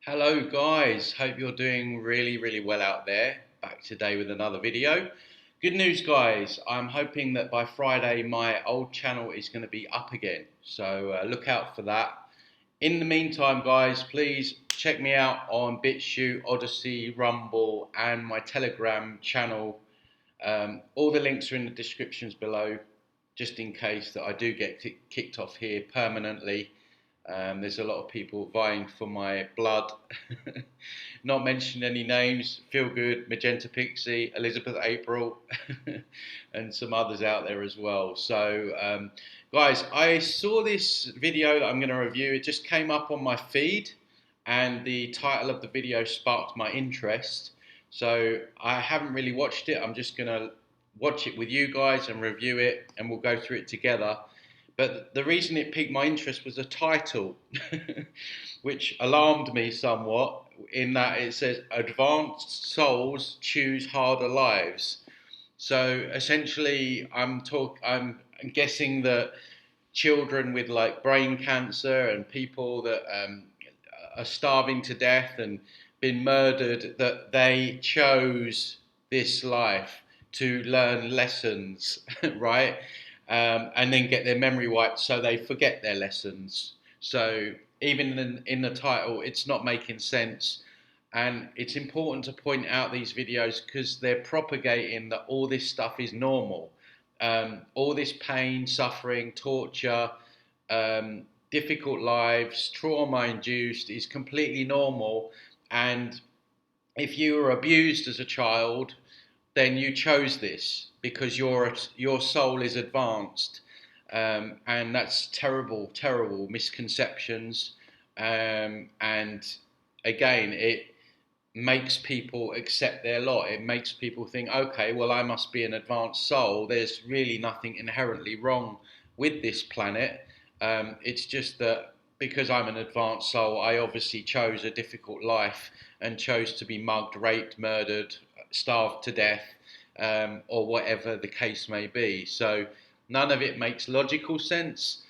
Hello guys, hope you're doing really well out there. Back today with another video. Good news guys, I'm hoping that by Friday my old channel is going to be up again. So look out for that. In the meantime guys, please check me out on Bitchute, Odysee, Rumble and my Telegram channel. All the links are in the descriptions below, just in case that I do get kicked off here permanently. There's a lot of people vying for my blood. Not mentioning any names, Feel Good, Magenta Pixie, Elizabeth April, and some others out there as well. So, guys, I saw this video that I'm going to review. It just came up on my feed, and the title of the video sparked my interest. So, I haven't really watched it. I'm just going to watch it with you guys and review it, and we'll go through it together. But the reason it piqued my interest was the title, which alarmed me somewhat, in that it says "Advanced Souls Choose Harder Lives." So essentially, I'm guessing that children with like brain cancer and people that are starving to death and been murdered, that they chose this life to learn lessons, right? And then get their memory wiped so they forget their lessons. So even in the title, it's not making sense. And it's important to point out these videos because they're propagating that all this stuff is normal. All this pain, suffering, torture, difficult lives, trauma induced is completely normal. And if you were abused as a child, then you chose this because your soul is advanced, and that's terrible misconceptions. And again, it makes people accept their lot. It makes people think, okay, well, I must be an advanced soul. There's really nothing inherently wrong with this planet. It's just that because I'm an advanced soul, I obviously chose a difficult life and chose to be mugged, raped, murdered, starved to death, or whatever the case may be. So none of it makes logical sense,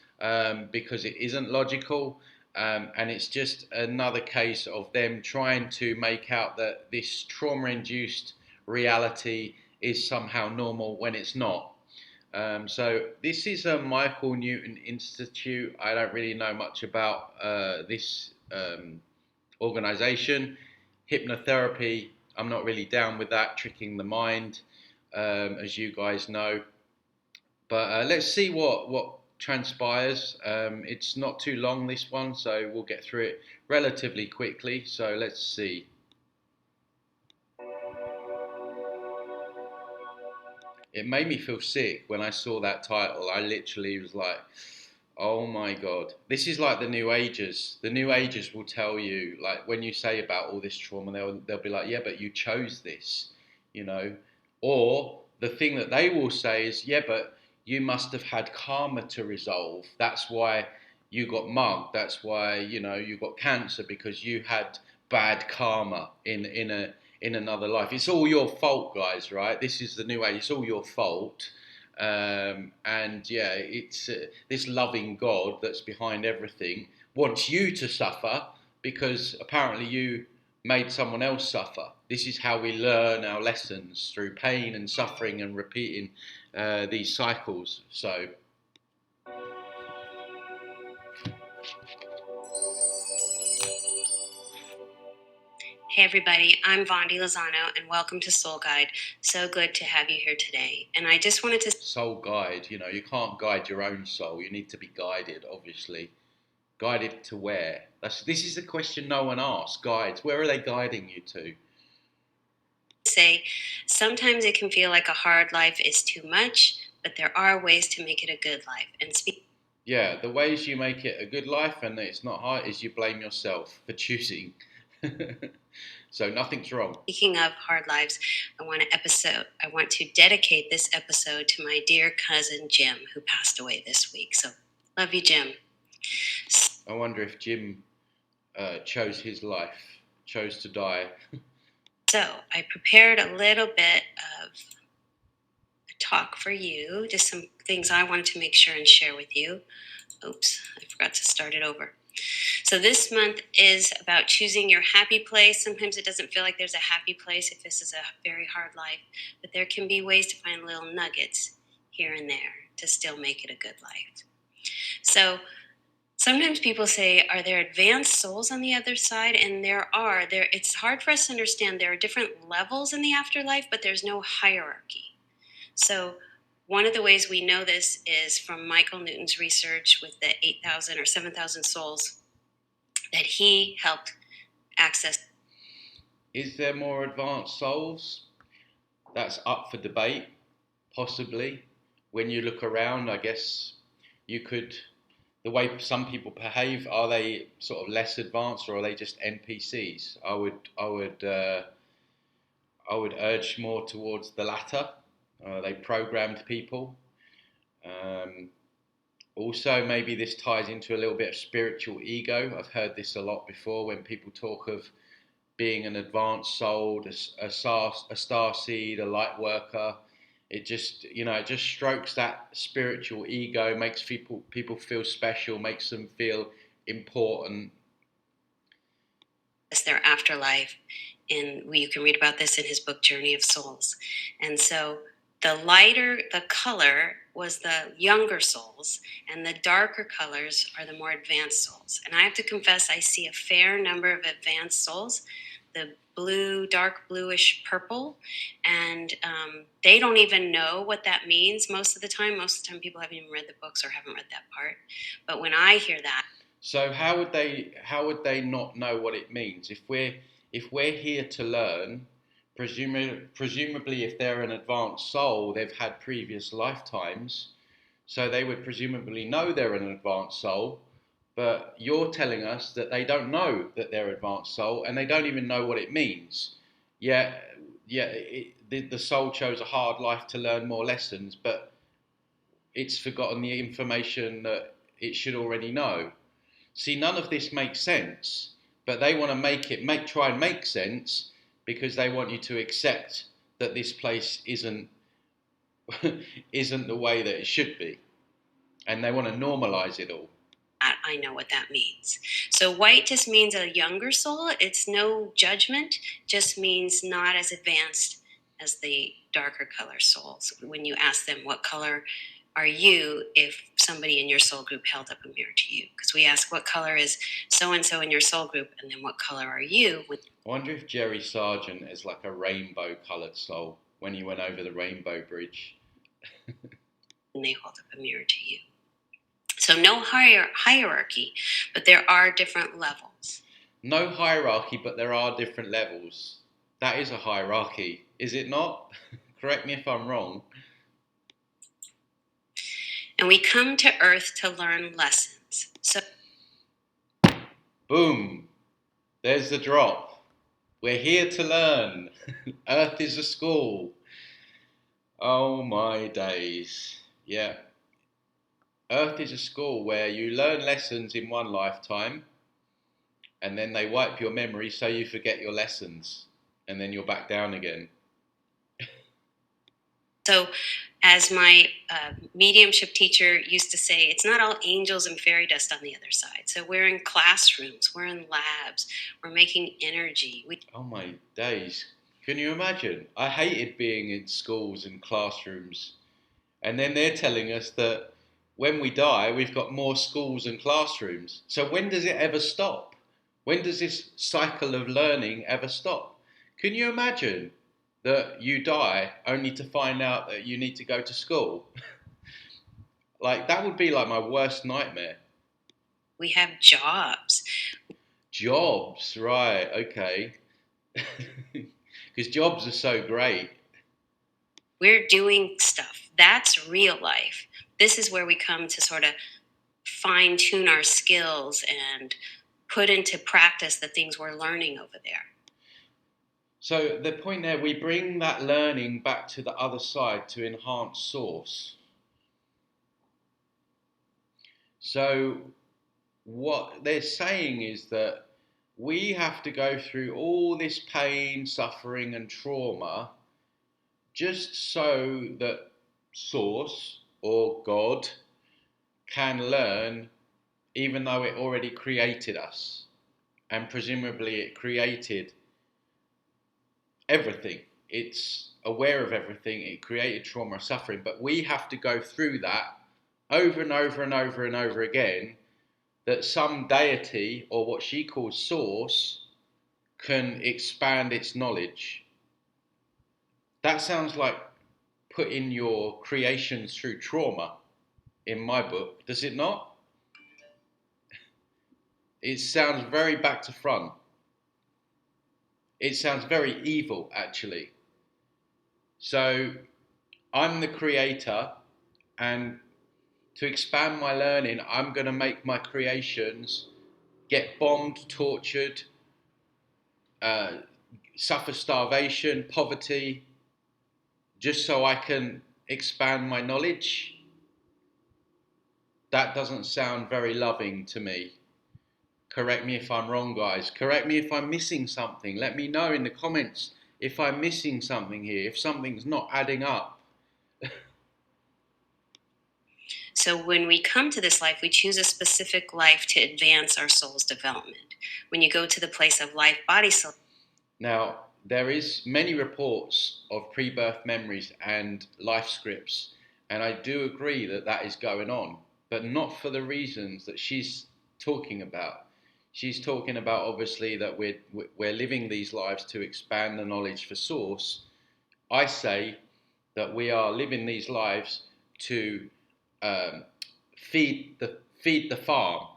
because it isn't logical. And it's just another case of them trying to make out that this trauma induced reality is somehow normal when it's not. So this is a Michael Newton Institute. I don't really know much about this organization. Hypnotherapy, I'm not really down with that, tricking the mind, as you guys know. But let's see what transpires. It's not too long, this one, so we'll get through it relatively quickly. So let's see. It made me feel sick when I saw that title. I literally was like, oh my God. This is like the New Agers. The New Agers will tell you, like, when you say about all this trauma, they'll be like, yeah, but you chose this, you know. Or the thing that they will say is, yeah, but you must have had karma to resolve. That's why you got mugged. That's why, you got cancer because you had bad karma in another life. It's all your fault, guys, right? This is the new age. It's all your fault. And yeah, it's this loving God that's behind everything wants you to suffer because apparently you made someone else suffer. This is how we learn our lessons, through pain and suffering and repeating these cycles. So Hey everybody, I'm Vondi Lozano and welcome to Soul Guide. So good to have you here today. And I just wanted to... Soul guide, you can't guide your own soul. You need to be guided, obviously. Guided to where? This is the question no one asks. Guides, where are they guiding you to? say sometimes it can feel like a hard life is too much, but there are ways to make it a good life. And Yeah, the ways you make it a good life and it's not hard is you blame yourself for choosing. So nothing's wrong. speaking of hard lives, I want to dedicate this episode to my dear cousin Jim, who passed away this week. So love you, Jim. I wonder if Jim chose his life, chose to die. So I prepared a little bit of a talk for you, just some things I wanted to make sure and share with you. Oops, I forgot to start it over. So this month is about choosing your happy place. Sometimes it doesn't feel like there's a happy place if this is a very hard life, but there can be ways to find little nuggets here and there to still make it a good life. So sometimes people say, are there advanced souls on the other side? And there are. It's hard for us to understand. There are different levels in the afterlife, but there's no hierarchy. So one of the ways we know this is from Michael Newton's research with the 8,000 or 7,000 souls that he helped access. Is there more advanced souls? That's up for debate, possibly. When you look around, I guess you could, the way some people behave, are they sort of less advanced, or are they just NPCs? I would urge more towards the latter. They programmed people. Um, Also, maybe this ties into a little bit of spiritual ego. I've heard this a lot before when people talk of being an advanced soul, a star seed, a light worker. It just, it just strokes that spiritual ego, makes people feel special, makes them feel important. It's their afterlife, and you can read about this in his book Journey of Souls. And so the lighter the color was the younger souls, and the darker colors are the more advanced souls. And I have to confess, I see a fair number of advanced souls, the blue, dark bluish purple, and they don't even know what that means most of the time. Most of the time people haven't even read the books or haven't read that part. But when I hear that, so how would they not know what it means if we're here to learn? Presumably, if they're an advanced soul, they've had previous lifetimes, so they would presumably know they're an advanced soul. But you're telling us that they don't know that they're advanced soul, and they don't even know what it means. Yeah, the soul chose a hard life to learn more lessons, but it's forgotten the information that it should already know. See, none of this makes sense, but they want to try and make sense because they want you to accept that this place isn't isn't the way that it should be, and they want to normalize it all. I know what that means. So white just means a younger soul. It's no judgment, just means not as advanced as the darker color souls. When you ask them what color are you, if somebody in your soul group held up a mirror to you, because we ask what color is so and so in your soul group, and then what color are you? I wonder if Jerry Sargent is like a rainbow coloured soul when he went over the rainbow bridge. And they hold up a mirror to you. So no hierarchy, but there are different levels. No hierarchy, but there are different levels. That is a hierarchy, is it not? Correct me if I'm wrong. And we come to Earth to learn lessons. So, boom, there's the drop. We're here to learn. Earth is a school. Oh my days. Yeah. Earth is a school where you learn lessons in one lifetime, and then they wipe your memory so you forget your lessons, and then you're back down again. So, as my mediumship teacher used to say, it's not all angels and fairy dust on the other side. So we're in classrooms, we're in labs, we're making energy. Oh my days. Can you imagine? I hated being in schools and classrooms. And then they're telling us that when we die, we've got more schools and classrooms. So when does it ever stop? When does this cycle of learning ever stop? Can you imagine that you die only to find out that you need to go to school? Like, that would be like my worst nightmare. We have jobs. Jobs, right, okay. Because jobs are so great. We're doing stuff. That's real life. This is where we come to sort of fine tune our skills and put into practice the things we're learning over there. So the point there, we bring that learning back to the other side to enhance source. So what they're saying is that we have to go through all this pain, suffering, and trauma just so that source or God can learn even though it already created us, and presumably it created everything. It's aware of everything. It created trauma or suffering, but we have to go through that over and over and over and over again, that some deity, or what she calls source, can expand its knowledge. That sounds like putting your creations through trauma in my book, does it not? It sounds very back to front. It sounds very evil, actually. So I'm the creator, and to expand my learning, I'm going to make my creations get bombed, tortured, suffer starvation, poverty, just so I can expand my knowledge. That doesn't sound very loving to me. Correct me if I'm wrong, guys. Correct me if I'm missing something. Let me know in the comments if I'm missing something here, if something's not adding up. So when we come to this life, we choose a specific life to advance our soul's development. When you go to the place of life, body, soul. Now, there is many reports of pre-birth memories and life scripts, and I do agree that that is going on, but not for the reasons that she's talking about. She's talking about, obviously, that we're living these lives to expand the knowledge for source. I say that we are living these lives to um, feed the farm,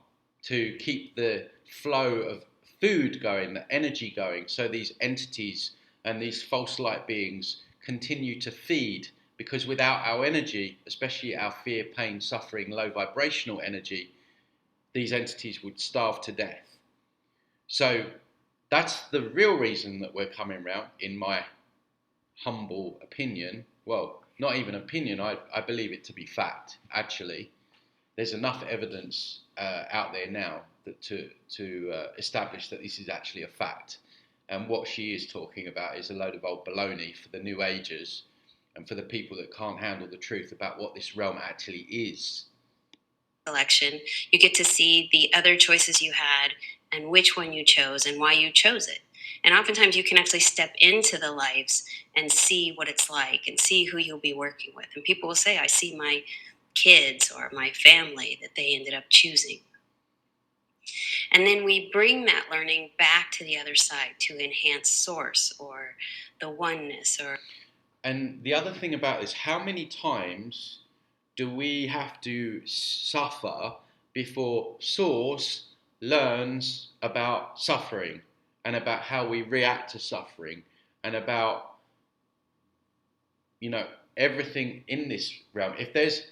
to keep the flow of food going, the energy going, so these entities and these false light beings continue to feed. Because without our energy, especially our fear, pain, suffering, low vibrational energy, these entities would starve to death. So that's the real reason that we're coming round, in my humble opinion. Well, not even opinion, I believe it to be fact, actually. There's enough evidence out there now that to establish that this is actually a fact. And what she is talking about is a load of old baloney for the New Agers and for the people that can't handle the truth about what this realm actually is. Selection, you get to see the other choices you had and which one you chose and why you chose it. And oftentimes you can actually step into the lives and see what it's like and see who you'll be working with. And people will say, I see my kids or my family that they ended up choosing. And then we bring that learning back to the other side to enhance source or the oneness. And the other thing about this, how many times do we have to suffer before source learns about suffering and about how we react to suffering and about, everything in this realm? If there's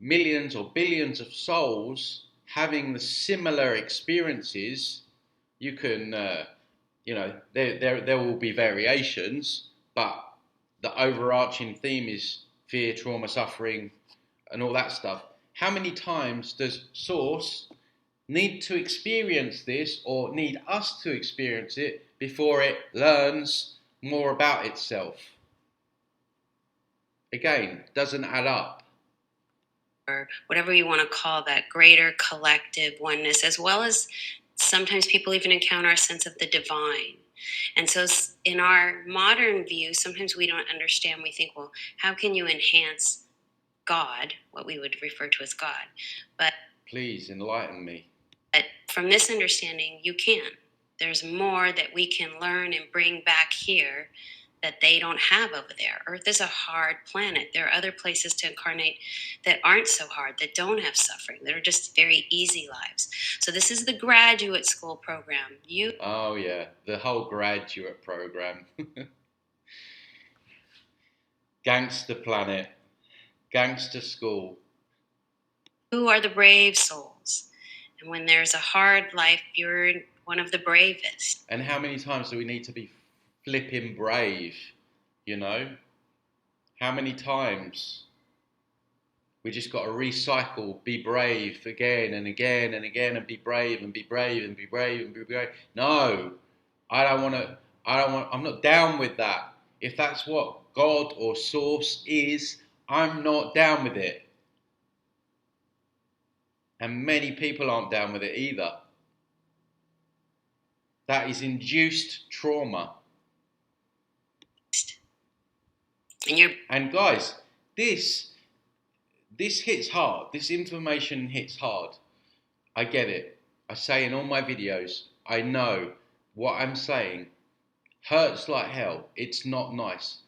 millions or billions of souls having the similar experiences, you can, there will be variations, but the overarching theme is fear, trauma, suffering, and all that stuff. How many times does Source need to experience this, or need us to experience it, before it learns more about itself? Again, doesn't add up. Or whatever you want to call that greater collective oneness, as well as sometimes people even encounter a sense of the divine. And so in our modern view, sometimes we don't understand. We think, well, how can you enhance God, what we would refer to as God? But please enlighten me. But from this understanding, you can. There's more that we can learn and bring back here that they don't have over there. Earth is a hard planet. There are other places to incarnate that aren't so hard, that don't have suffering, that are just very easy lives. So this is the graduate school program. Oh yeah, the whole graduate program. Gangster planet, gangster school. Who are the brave souls? And when there's a hard life, you're one of the bravest. And how many times do we need to be flipping brave, How many times? We just got to recycle, be brave again and again and again, and be brave and be brave and be brave and be brave. No, I'm not down with that. If that's what God or Source is, I'm not down with it. And many people aren't down with it either. That is induced trauma. And guys, this hits hard. This information hits hard. I get it. I say in all my videos, I know what I'm saying hurts like hell. It's not nice.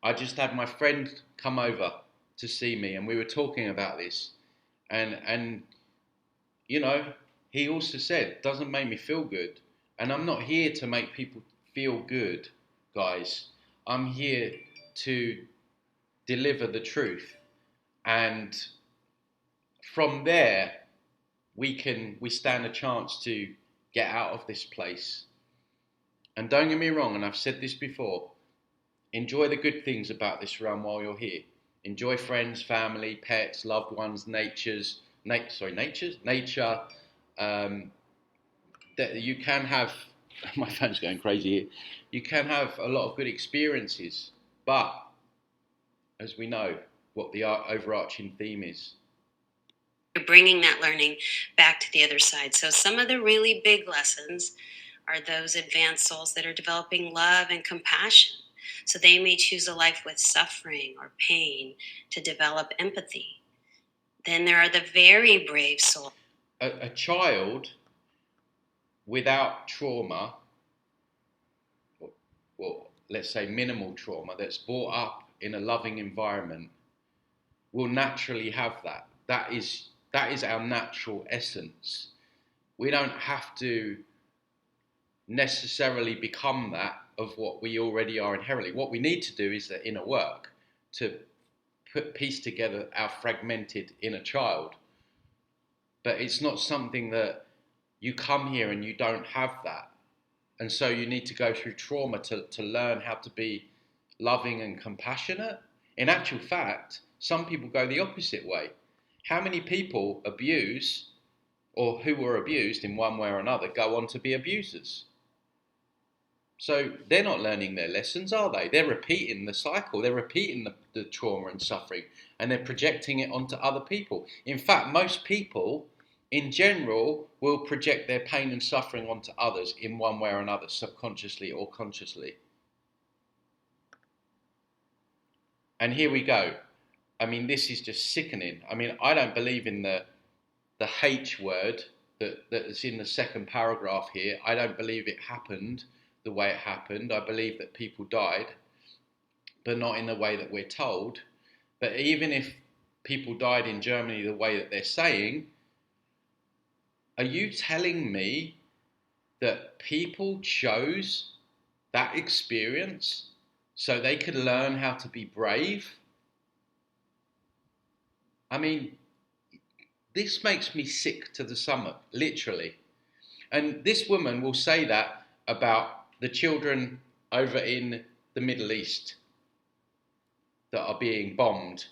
I just had my friend come over to see me and we were talking about this. And you know, he also said, doesn't make me feel good. And I'm not here to make people feel good, guys. I'm here to deliver the truth. And from there, we stand a chance to get out of this place. And don't get me wrong, and I've said this before, enjoy the good things about this realm while you're here. Enjoy friends, family, pets, loved ones, nature. That you can have. My phone's going crazy here. You can have a lot of good experiences, but as we know, what the overarching theme is. You're bringing that learning back to the other side. So some of the really big lessons are those advanced souls that are developing love and compassion. So they may choose a life with suffering or pain to develop empathy. Then there are the very brave souls. A child without trauma, or let's say minimal trauma, that's brought up in a loving environment, will naturally have that. That is our natural essence. We don't have to necessarily become that of what we already are inherently. What we need to do is the inner work to piece together our fragmented inner child. But it's not something that you come here and you don't have that. And so you need to go through trauma to learn how to be loving and compassionate. In actual fact, some people go the opposite way. How many people abuse, or who were abused in one way or another, go on to be abusers? So they're not learning their lessons, are they? They're repeating the cycle. They're repeating the trauma and suffering, and they're projecting it onto other people. In fact, most people, in general, will project their pain and suffering onto others in one way or another, subconsciously or consciously. And here we go. I mean, this is just sickening. I mean, I don't believe in the H word that is in the second paragraph here. I don't believe it happened the way it happened. I believe that people died, but not in the way that we're told. But even if people died in Germany the way that they're saying, are you telling me that people chose that experience so they could learn how to be brave? I mean, this makes me sick to the stomach, literally. And this woman will say that about the children over in the Middle East that are being bombed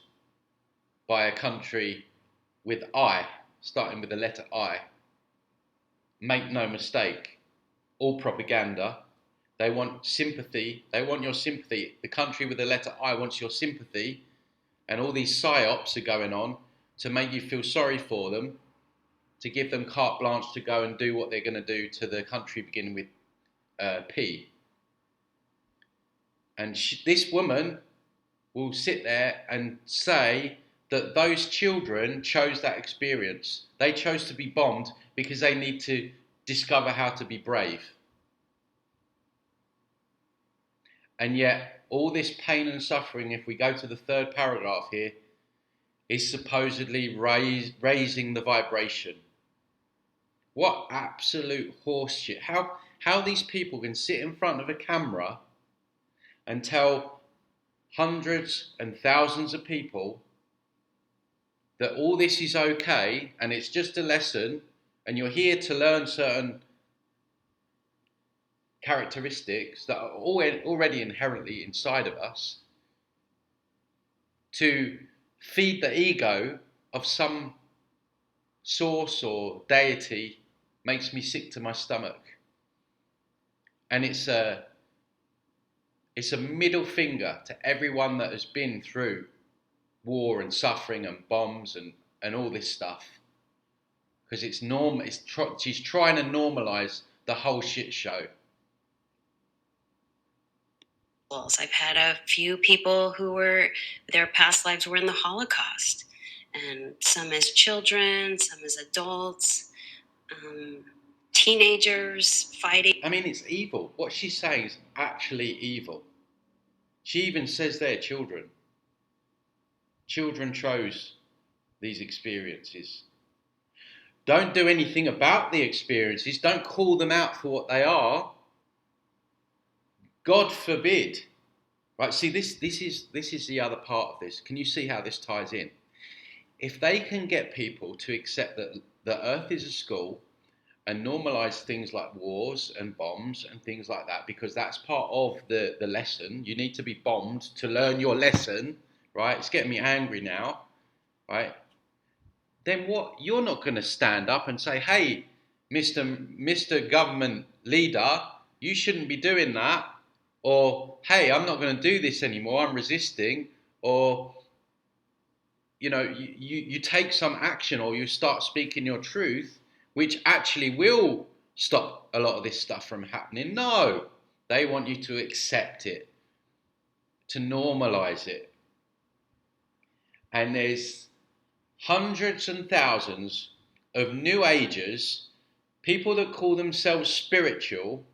by a country with I, starting with the letter I. Make no mistake, all propaganda. They want sympathy. They want your sympathy. The country with the letter I wants your sympathy, and all these psyops are going on to make you feel sorry for them, to give them carte blanche to go and do what they're going to do to the country beginning with P. And this woman will sit there and say that those children chose that experience. They chose to be bombed because they need to discover how to be brave. And yet, all this pain and suffering, if we go to the third paragraph here, is supposedly raising the vibration. What absolute horseshit. How these people can sit in front of a camera and tell hundreds and thousands of people that all this is okay and it's just a lesson and you're here to learn certain characteristics that are already inherently inside of us, to feed the ego of some source or deity, makes me sick to my stomach. And it's a middle finger to everyone that has been through war and suffering and bombs and all this stuff. because it's normal. She's trying to normalize the whole shit show. I've had a few people who were, their past lives were in the Holocaust, and some as children, some as adults, teenagers fighting. I mean, it's evil. What she's saying is actually evil. She even says they're children. Children chose these experiences. Don't do anything about the experiences. Don't call them out for what they are. God forbid. Right, see, this is the other part of this. Can you see how this ties in? If they can get people to accept that the earth is a school and normalize things like wars and bombs and things like that, because that's part of the lesson. You need to be bombed to learn your lesson, right? It's getting me angry now, right? Then what? You're not going to stand up and say, hey, Mr. Government Leader, you shouldn't be doing that. Or, hey, I'm not going to do this anymore, I'm resisting. Or, you take some action, or you start speaking your truth, which actually will stop a lot of this stuff from happening. No, they want you to accept it, to normalize it. And there's hundreds and thousands of new agers, people that call themselves spiritual,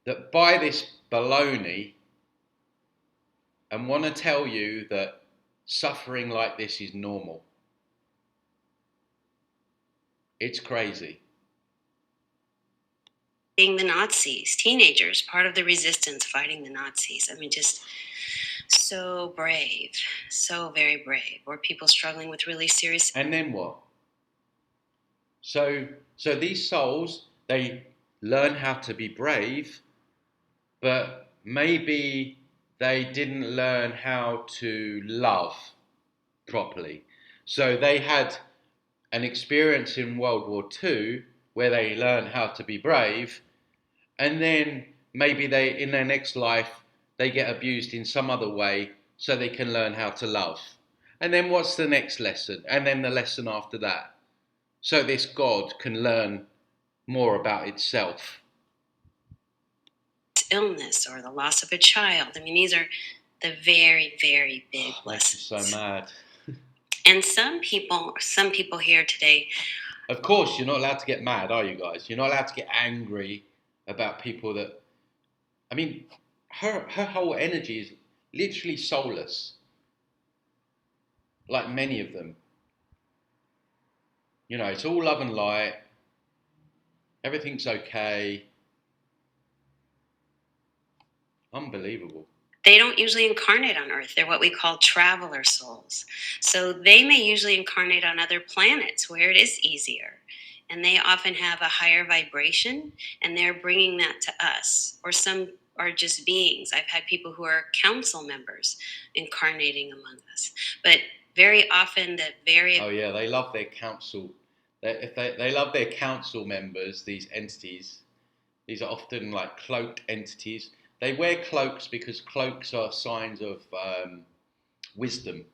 that buy this baloney and want to tell you that suffering like this is normal. It's crazy. The Nazis, teenagers, part of the resistance fighting the Nazis. I mean, just so brave, so very brave. Or people struggling with really serious. And then what? So these souls, they learn how to be brave, but maybe they didn't learn how to love properly. So they had an experience in World War II where they learned how to be brave, and then maybe they, in their next life, they get abused in some other way so they can learn how to love. And then what's the next lesson? And then the lesson after that. So this God can learn more about itself. Illness or the loss of a child. I mean, these are the very, very big lessons. Makes you so mad. And some people here today. Of course, you're not allowed to get mad, are you guys? You're not allowed to get angry about people that. I mean, her whole energy is literally soulless, like many of them. It's all love and light. Everything's okay. Unbelievable. They don't usually incarnate on Earth. They're what we call traveler souls. So they may usually incarnate on other planets where it is easier. And they often have a higher vibration, and they're bringing that to us. Or some are just beings. I've had people who are council members incarnating among us. But very often Oh yeah, they love their council. They love their council members, these entities. These are often like cloaked entities. They wear cloaks because cloaks are signs of wisdom.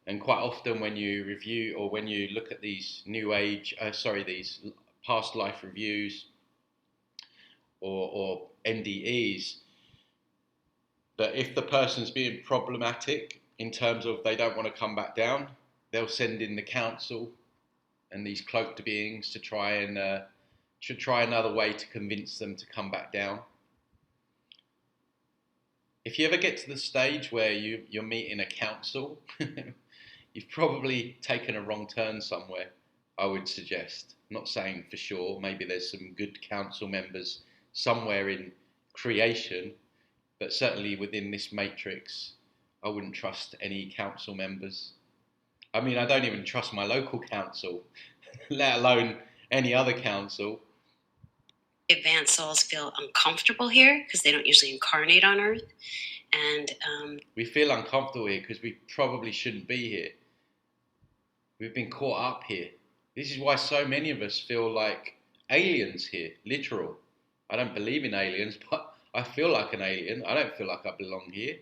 And quite often when you review or when you look at these these past life reviews or NDEs, that if the person's being problematic in terms of they don't want to come back down, they'll send in the council and these cloaked beings to try another way to convince them to come back down. If you ever get to the stage where you're meeting a council, you've probably taken a wrong turn somewhere, I would suggest. I'm not saying for sure, maybe there's some good council members somewhere in creation, but certainly within this matrix, I wouldn't trust any council members. I mean, I don't even trust my local council, let alone any other council. Advanced souls feel uncomfortable here because they don't usually incarnate on Earth. And we feel uncomfortable here because we probably shouldn't be here. We've been caught up here. This is why so many of us feel like aliens here, literal. I don't believe in aliens, but I feel like an alien. I don't feel like I belong here.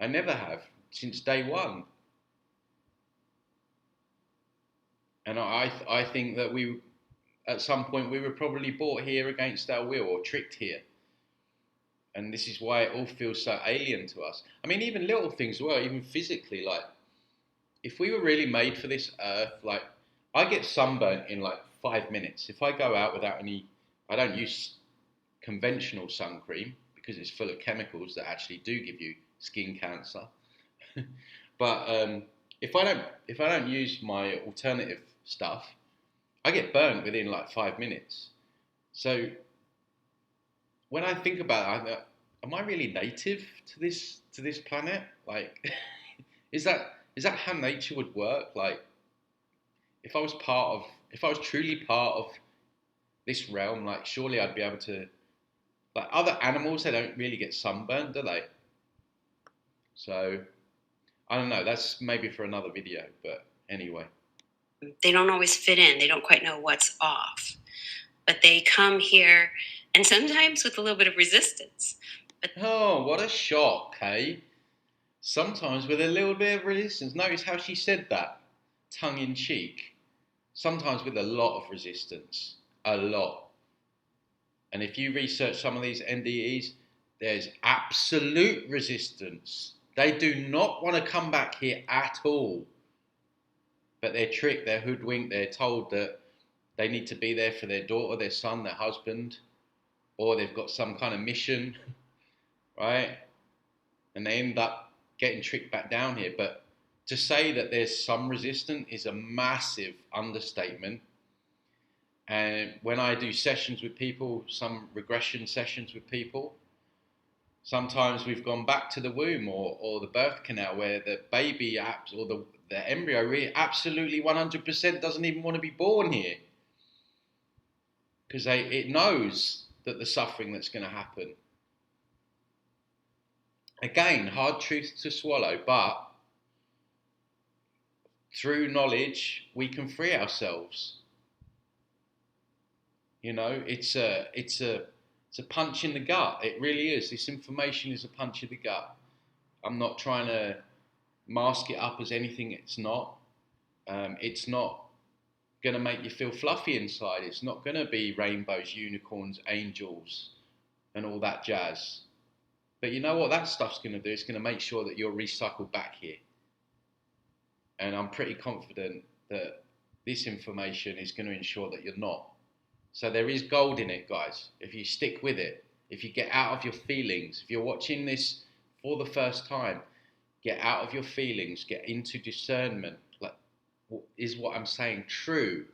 I never have, since day one. And I think that at some point, we were probably brought here against our will or tricked here. And this is why it all feels so alien to us. I mean, even little things as well, even physically, like if we were really made for this earth, like I get sunburnt in like 5 minutes. If I go out without I don't use conventional sun cream because it's full of chemicals that actually do give you skin cancer. But if I don't use my alternative stuff, I get burnt within like 5 minutes. So when I think about it, am I really native to this planet? Like, is that how nature would work? Like, if I was truly part of this realm, like surely I'd be able to. Like other animals, they don't really get sunburned, do they? So I don't know. That's maybe for another video, but anyway. They don't always fit in. They don't quite know what's off. But they come here, and sometimes with a little bit of resistance. But Oh, what a shock, hey? Sometimes with a little bit of resistance. Notice how she said that, tongue in cheek. Sometimes with a lot of resistance. A lot. And if you research some of these NDEs, there's absolute resistance. They do not want to come back here at all. But they're tricked, they're hoodwinked, they're told that they need to be there for their daughter, their son, their husband, or they've got some kind of mission, right? And they end up getting tricked back down here. But to say that there's some resistance is a massive understatement. And when I do sessions with people, some regression sessions with people, sometimes we've gone back to the womb or the birth canal where the baby or the embryo really absolutely 100% doesn't even want to be born here because it knows that the suffering that's going to happen. Again, hard truth to swallow, but through knowledge we can free ourselves. You know, it's a punch in the gut. It really is. This information is a punch in the gut. I'm not trying to mask it up as anything it's not. It's not going to make you feel fluffy inside. It's not going to be rainbows, unicorns, angels, and all that jazz. But you know what that stuff's going to do? It's going to make sure that you're recycled back here. And I'm pretty confident that this information is going to ensure that you're not. So there is gold in it, guys. If you stick with it, if you get out of your feelings, if you're watching this for the first time, get out of your feelings, get into discernment. Like, is what I'm saying true?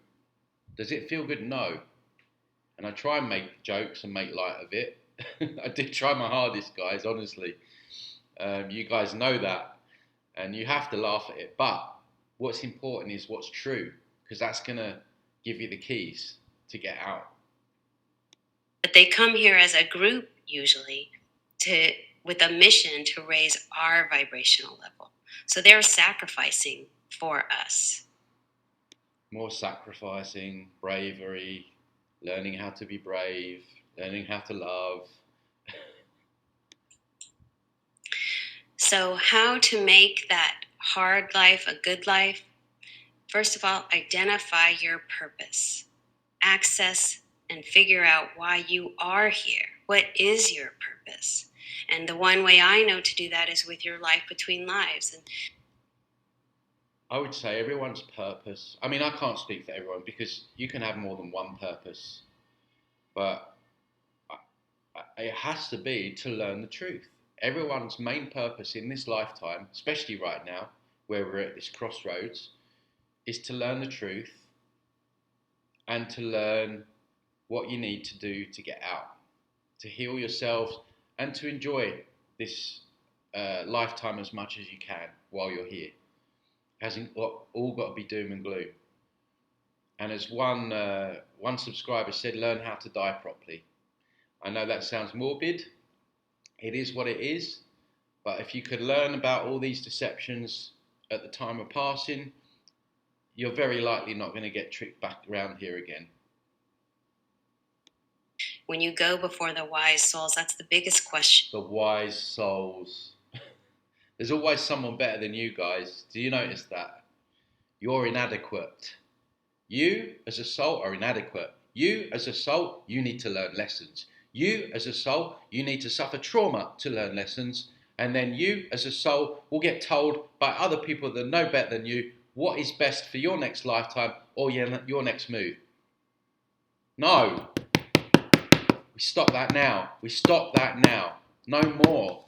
Does it feel good? No. And I try and make jokes and make light of it. I do try my hardest, guys, honestly. You guys know that. And you have to laugh at it. But what's important is what's true, because that's going to give you the keys to get out. But they come here as a group usually with a mission to raise our vibrational level. So they're sacrificing for us. More sacrificing, bravery, learning how to be brave, learning how to love. So how to make that hard life a good life? First of all, identify your purpose. Access and figure out why you are here. What is your purpose? And the one way I know to do that is with your life between lives. And I would say everyone's purpose. I mean, I can't speak for everyone because you can have more than one purpose. But it has to be to learn the truth. Everyone's main purpose in this lifetime, especially right now, where we're at this crossroads, is to learn the truth and to learn what you need to do to get out, to heal yourselves, and to enjoy this lifetime as much as you can while you're here. Hasn't all got to be doom and gloom. And as one subscriber said, learn how to die properly. I know that sounds morbid. It is what it is. But if you could learn about all these deceptions at the time of passing, you're very likely not going to get tricked back around here again. when you go before the wise souls, that's the biggest question. The wise souls. There's always someone better than you guys. Do you notice that? You're inadequate. You as a soul are inadequate. You as a soul, you need to learn lessons. You as a soul, you need to suffer trauma to learn lessons. And then you as a soul will get told by other people that know better than you what is best for your next lifetime or your next move. No. We stop that now. We stop that now. No more.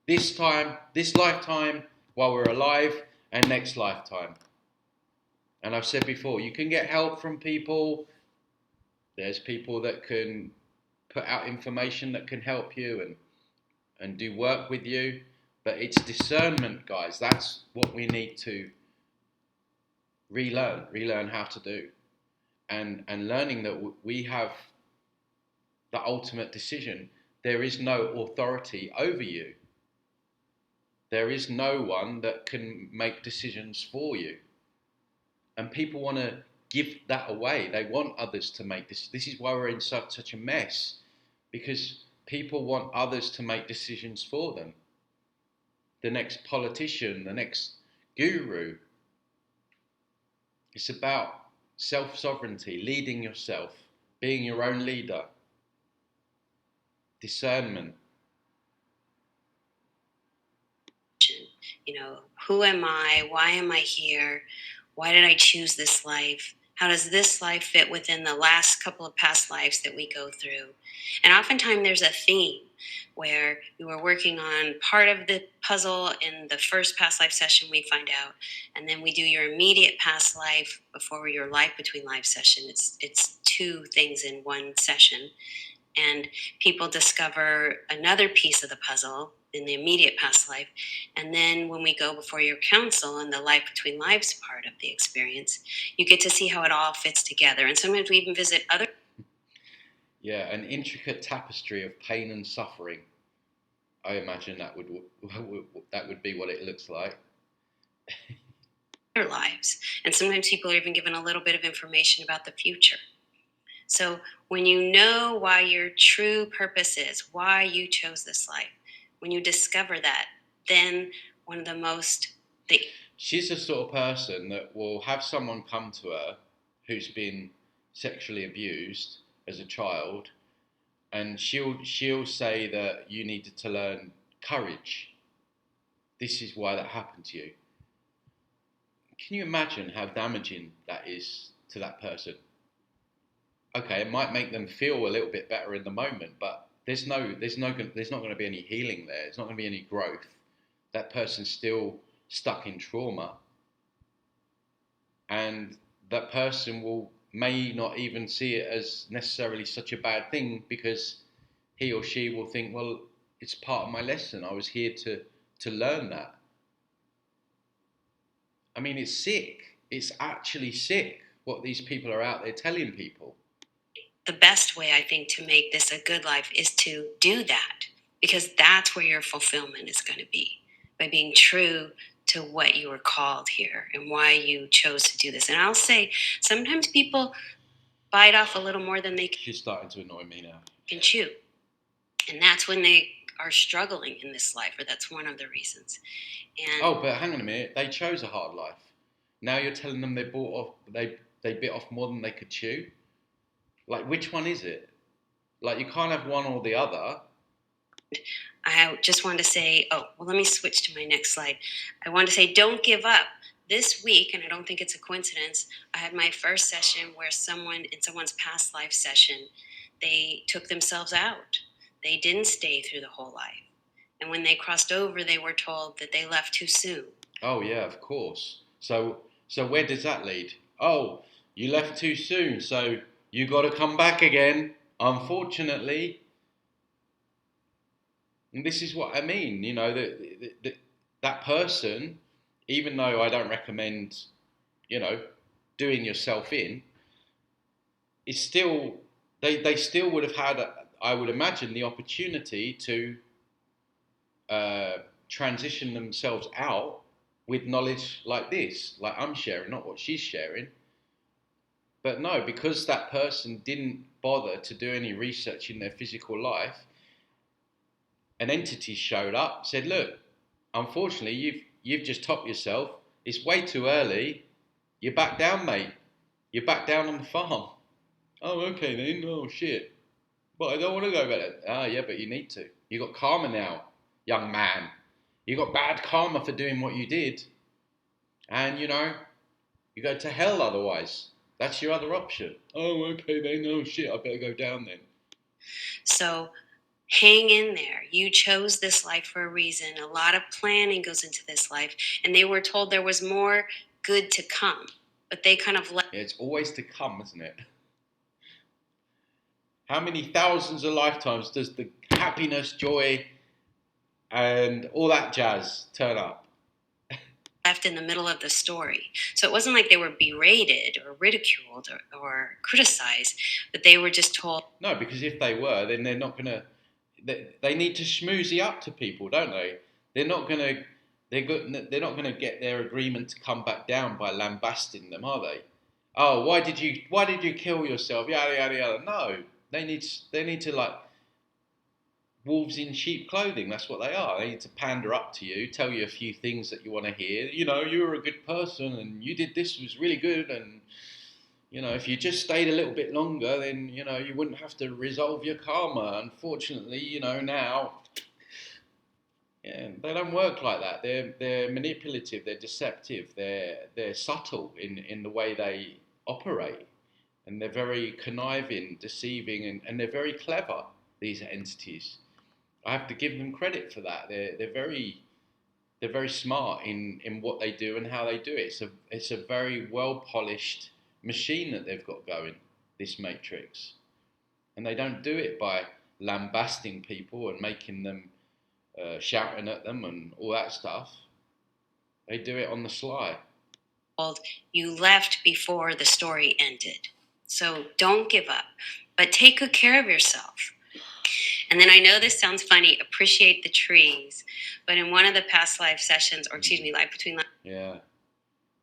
This time, this lifetime, while we're alive, and next lifetime. And I've said before, you can get help from people. There's people that can put out information that can help you and do work with you. But it's discernment, guys. That's what we need to relearn how to do. And learning that we have the ultimate decision. There is no authority over you. There is no one that can make decisions for you. And people want to give that away. They want others to make this. This is why we're in such a mess, because people want others to make decisions for them. The next politician, the next guru. It's about self-sovereignty, leading yourself, being your own leader, discernment. You know, who am I? Why am I here? Why did I choose this life? How does this life fit within the last couple of past lives that we go through? And oftentimes there's a theme where you were working on part of the puzzle in the first past life session, we find out, and then we do your immediate past life before your life between life session. It's two things in one session. And people discover another piece of the puzzle in the immediate past life. And then when we go before your council in the life between lives part of the experience, you get to see how it all fits together. And sometimes we even visit other... Yeah, an intricate tapestry of pain and suffering. I imagine that would be what it looks like. Other lives. And sometimes people are even given a little bit of information about the future. So when you know why your true purpose is, why you chose this life, when you discover that, then one of the most... She's the sort of person that will have someone come to her who's been sexually abused as a child, and she'll say that you needed to learn courage. This is why that happened to you. Can you imagine how damaging that is to that person? Okay, it might make them feel a little bit better in the moment, but there's not going to be any healing there. There's not going to be any growth. That person's still stuck in trauma, and that person may not even see it as necessarily such a bad thing, because he or she will think, well, it's part of my lesson. I was here to learn that. I mean, it's sick. It's actually sick what these people are out there telling people. The best way, I think, to make this a good life is to do that, because that's where your fulfillment is going to be, by being true to what you were called here and why you chose to do this. And I'll say, sometimes people bite off a little more than they can. She's starting to annoy me now. Can chew. And that's when they are struggling in this life, or that's one of the reasons. And oh, but hang on a minute. They chose a hard life. Now you're telling them they bit off more than they could chew? Like, which one is it? Like, you can't have one or the other. I just wanted to say, let me switch to my next slide. I want to say, don't give up. This week, and I don't think it's a coincidence, I had my first session where someone in someone's past life session, they took themselves out. They didn't stay through the whole life. And when they crossed over, they were told that they left too soon. Oh, yeah, of course. So where does that lead? Oh, you left too soon, so you got to come back again, unfortunately. And this is what I mean, you know, that person, even though I don't recommend, you know, doing yourself in, is still, they still would have had, I would imagine, the opportunity to transition themselves out with knowledge like this, like I'm sharing, not what she's sharing. But no, because that person didn't bother to do any research in their physical life, an entity showed up, said, look, unfortunately, you've just topped yourself. It's way too early. You're back down, mate. You're back down on the farm. Oh, okay then. Oh, shit. But I don't want to go back there. Ah, yeah, but you need to. You got karma now, young man. You got bad karma for doing what you did. And, you go to hell otherwise. That's your other option. Oh, okay then. Oh, shit. I better go down then. So hang in there. You chose this life for a reason. A lot of planning goes into this life. And they were told there was more good to come. But they kind of Yeah, it's always to come, isn't it? How many thousands of lifetimes does the happiness, joy, and all that jazz turn up? left in the middle of the story. So it wasn't like they were berated or ridiculed or criticized, but they were just told. No, because if they were, then they're not going to. They need to schmoozy up to people, don't they? They're not going to. They're not going to get their agreement to come back down by lambasting them, are they? Oh, why did you kill yourself? Yada yada yada. No, they need to like wolves in sheep clothing. That's what they are. They need to pander up to you, tell you a few things that you want to hear. You were a good person, and you did this was really good, and if you just stayed a little bit longer, then you wouldn't have to resolve your karma. Unfortunately, now. Yeah, they don't work like that. They're manipulative. They're deceptive. They're subtle in the way they operate, and they're very conniving, deceiving, and they're very clever. These entities. I have to give them credit for that. They're very smart in what they do and how they do it. It's a very well polished machine that they've got going. This matrix, and they don't do it by lambasting people and making them shouting at them and all that stuff. They do it on the sly. You left before the story ended. So don't give up, but take good care of yourself. And then I know this sounds funny, appreciate the trees. But in one of the past live sessions, or excuse me, live between live. Yeah.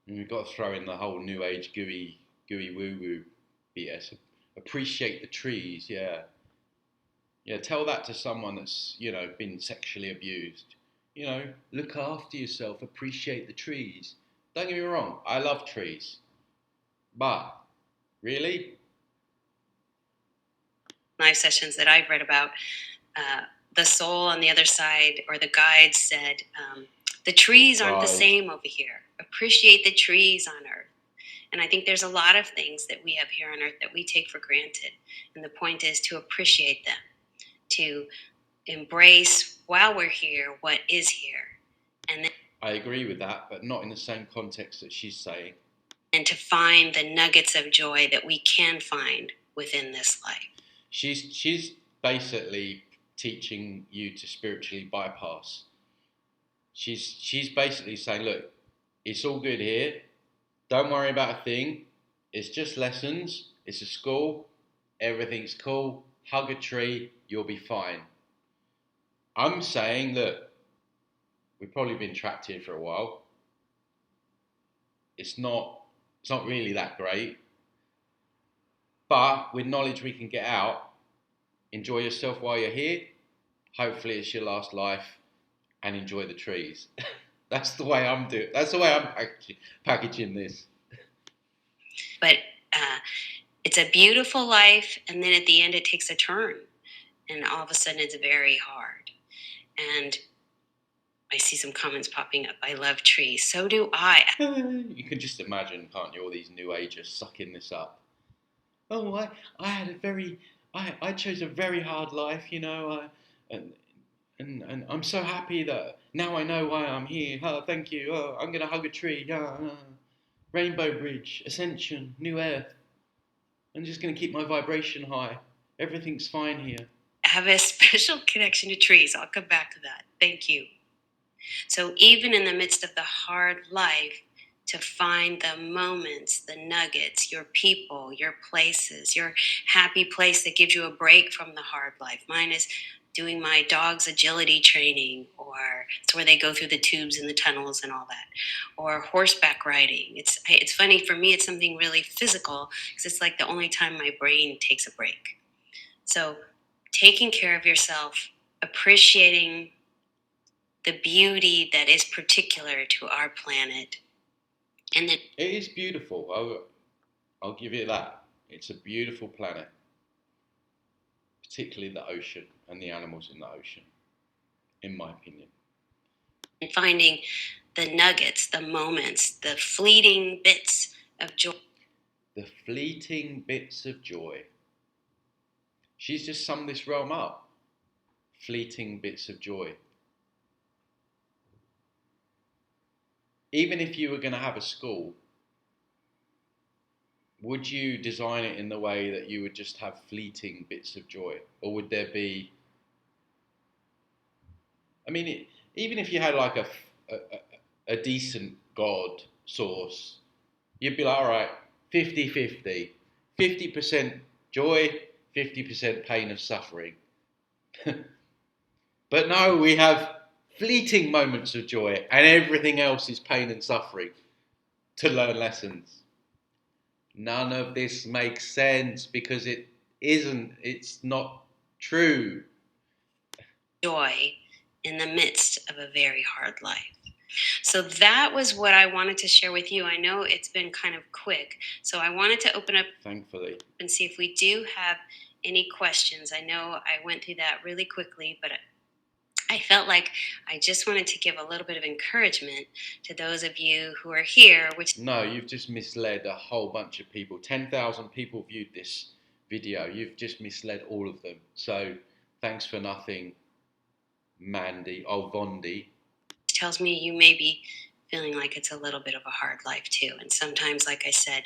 And we've got to throw in the whole new age gooey woo woo BS. Appreciate the trees, yeah. Yeah, tell that to someone that's, been sexually abused. Look after yourself, appreciate the trees. Don't get me wrong, I love trees. But, really? Live sessions that I've read about, the soul on the other side, or the guides said, the trees aren't the same over here. Appreciate the trees on Earth. And I think there's a lot of things that we have here on Earth that we take for granted. And the point is to appreciate them, to embrace while we're here what is here. And then, I agree with that, but not in the same context that she's saying. And to find the nuggets of joy that we can find within this life. She's basically teaching you to spiritually bypass. She's basically saying, look, it's all good here. Don't worry about a thing. It's just lessons. It's a school. Everything's cool. Hug a tree. You'll be fine. I'm saying, look, we've probably been trapped here for a while. It's not really that great. But with knowledge we can get out, enjoy yourself while you're here. Hopefully it's your last life, and enjoy the trees. That's the way I'm doing. That's the way I'm packaging this. But it's a beautiful life, and then at the end it takes a turn, and all of a sudden it's very hard. And I see some comments popping up. I love trees. So do I. You can just imagine, can't you? All these new agers sucking this up. Oh, I had a very, I chose a very hard life, and I'm so happy that now I know why I'm here. Oh, thank you. Oh, I'm gonna hug a tree. Rainbow Bridge, Ascension, New Earth. I'm just gonna keep my vibration high. Everything's fine here. I have a special connection to trees. I'll come back to that. Thank you. So even in the midst of the hard life, to find the moments, the nuggets, your people, your places, your happy place that gives you a break from the hard life. Mine is doing my dog's agility training, or it's where they go through the tubes and the tunnels and all that, or horseback riding. It's funny, for me it's something really physical, because it's like the only time my brain takes a break. So taking care of yourself, appreciating the beauty that is particular to our planet, And then It is beautiful. I'll give it that. It's a beautiful planet, particularly the ocean and the animals in the ocean, in my opinion. finding the nuggets, the moments, the fleeting bits of joy. The fleeting bits of joy. She's just summed this realm up. Fleeting bits of joy. Even if you were going to have a school, would you design it in the way that you would just have fleeting bits of joy? Or would there be... I mean, even if you had like a decent God source, you'd be like, all right, 50-50. 50% joy, 50% pain and suffering. But no, we have fleeting moments of joy and everything else is pain and suffering to learn lessons. None of this makes sense because it isn't, it's not true. Joy in the midst of a very hard life. So that was what I wanted to share with you. I know it's been kind of quick, so I wanted to open up, thankfully, and see if we do have any questions. I know I went through that really quickly, but I felt like I just wanted to give a little bit of encouragement to those of you who are here. No, you've just misled a whole bunch of people. 10,000 people viewed this video. You've just misled all of them. So thanks for nothing, Mandy. Oh, Vondi. Tells me you may be feeling like it's a little bit of a hard life too. And sometimes, like I said,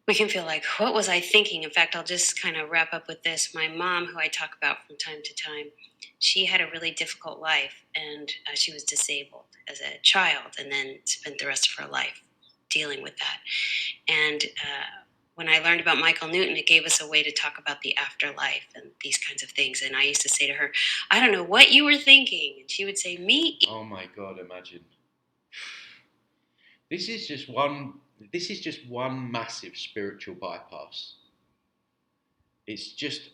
we can feel like, what was I thinking? In fact, I'll just kind of wrap up with this. My mom, who I talk about from time to time, she had a really difficult life, and she was disabled as a child and then spent the rest of her life dealing with that. And when I learned about Michael Newton, it gave us a way to talk about the afterlife and these kinds of things. And I used to say to her, I don't know what you were thinking. And she would say, me. Oh my God, imagine. This is just one massive spiritual bypass. It's just,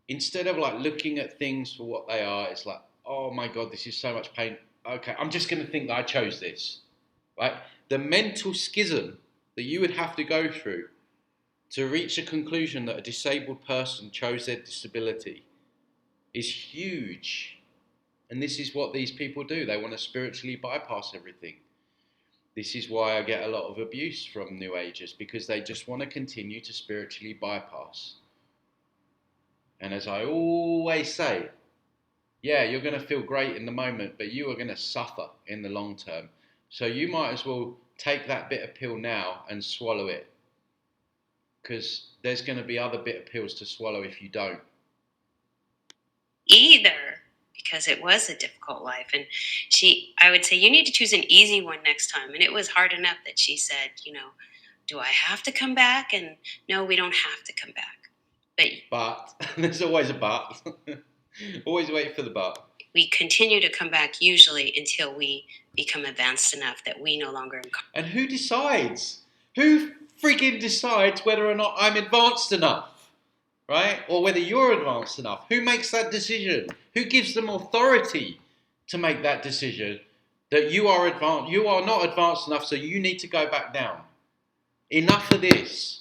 instead of like looking at things for what they are, it's like, oh my God, this is so much pain. Okay, I'm just going to think that I chose this. Right? The mental schism that you would have to go through to reach a conclusion that a disabled person chose their disability is huge. And this is what these people do. They want to spiritually bypass everything. This is why I get a lot of abuse from New Agers, because they just want to continue to spiritually bypass. And as I always say, yeah, you're going to feel great in the moment, but you are going to suffer in the long term. So you might as well take that bitter pill now and swallow it, because there's going to be other bitter pills to swallow if you don't. Either, because it was a difficult life. And I would say, you need to choose an easy one next time. And it was hard enough that she said, do I have to come back? And no, we don't have to come back. But there's always a but. Always wait for the but. We continue to come back usually until we become advanced enough that we no longer... And who decides? Who freaking decides whether or not I'm advanced enough? Right? Or whether you're advanced enough? Who makes that decision? Who gives them authority to make that decision that you are advanced? You are not advanced enough, so you need to go back down. Enough of this.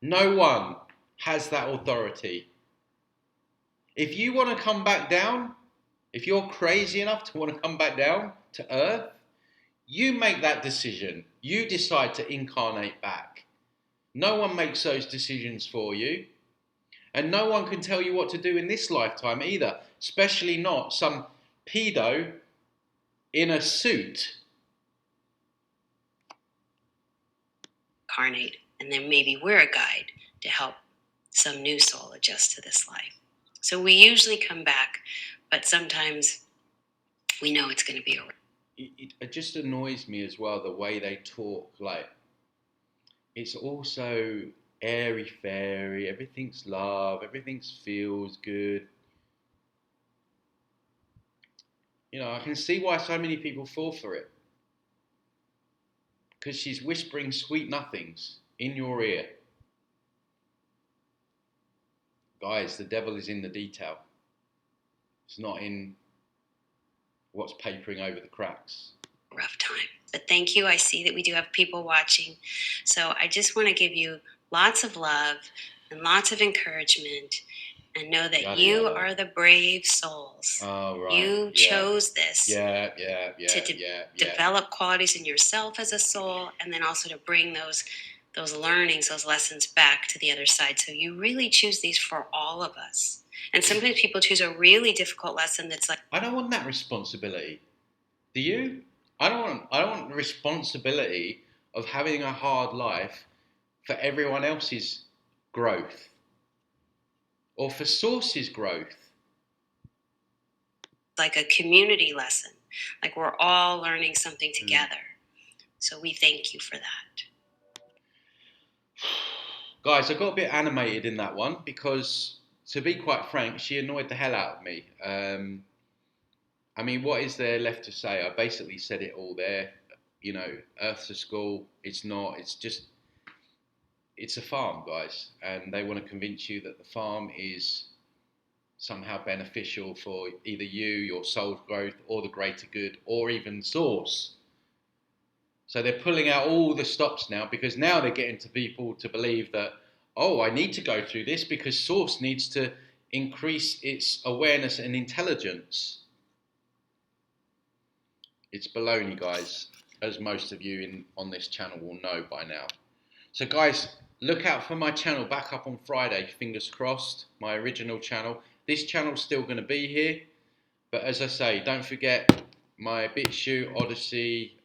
No one has that authority. If you want to come back down, if you're crazy enough to want to come back down to Earth, you make that decision. You decide to incarnate back. No one makes those decisions for you. And no one can tell you what to do in this lifetime either, especially not some pedo in a suit. Incarnate, and then maybe we're a guide to help some new soul adjust to this life. So we usually come back, but sometimes we know it's going to be It just annoys me as well, the way they talk. Like, it's also airy-fairy, everything's love, everything feels good. I can see why so many people fall for it. Because she's whispering sweet nothings in your ear. Guys, the devil is in the detail. It's not in what's papering over the cracks. rough time. But thank you. I see that we do have people watching. So I just want to give you lots of love and lots of encouragement, and know that Yada, you yada. are the brave souls. Oh, right. You chose this to develop qualities in yourself as a soul, and then also to bring those learnings, those lessons back to the other side. So you really choose these for all of us. And sometimes people choose a really difficult lesson that's like, I don't want that responsibility. Do you? I don't want the responsibility of having a hard life for everyone else's growth or for Source's growth. like a community lesson. Like we're all learning something together. So we thank you for that. Guys, I got a bit animated in that one because, to be quite frank, she annoyed the hell out of me. I mean, what is there left to say? I basically said it all there. You know, Earth's a school. It's not. It's just, it's a farm, guys. And they want to convince you that the farm is somehow beneficial for either you, your soul's growth, or the greater good, or even Source. So they're pulling out all the stops now because now they're getting to people to believe that, oh, I need to go through this because Source needs to increase its awareness and intelligence. It's baloney, guys, as most of you on this channel will know by now. So, guys, look out for my channel back up on Friday, fingers crossed, my original channel. This channel's still going to be here, but as I say, don't forget my Bitchute, Odysee,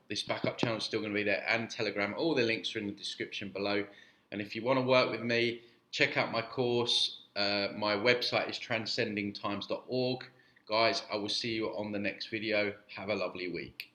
this backup channel is still going to be there, and Telegram. All the links are in the description below. And if you want to work with me, check out my course. My website is transcendingtimes.org. Guys, I will see you on the next video. Have a lovely week.